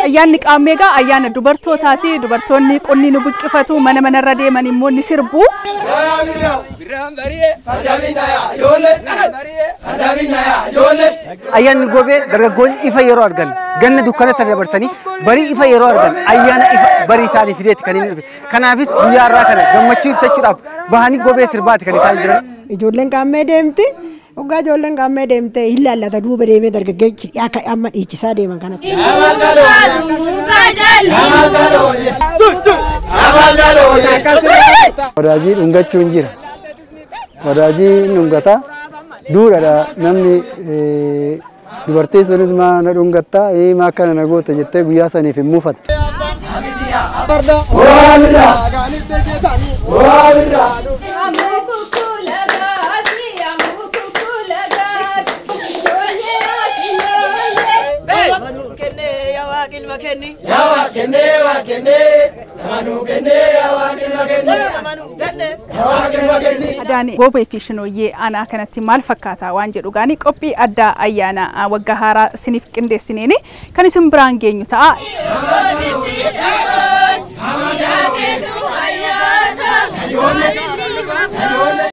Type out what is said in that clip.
Ayyaanni qaammeegaa ayyaana dubartootaati. Dubartoonni qonni nu buqqifatu mana manarra deeman immoo ni sirbu. Ayyaanni gobee dargaggoonni ifa yeroo argan ganna dukkana sana dabarsanii barii ifa yeroo argan ayyaana ifa barii isaanii fideetti kan inni dhufe. Kanaafis guyyaa irraa kana gammachuu ibsachuudhaaf bahanii gobee sirbaati kan isaan jiran. Ijoolleen qaammee deemti. Uga ijoolleen qaammee deemte ilaallata duuba deemee dargaggeessi akka amma dhiichisaa deeman kanatti. Wadaajii dhungachuun jira. Wadaajii dhungataa duudhaadha namni dubartii sunis maana dhungattaa maa akkana na goota jettee guyyaa saniif hin muufattu. Adani gobee fi shinooyyee aanaa kanatti maal fakkaata waan jedhu gaanii qophii addaa ayyaana waggaa haaraa isiniif qindeessineeni kan isin biraan geenyu ta'a.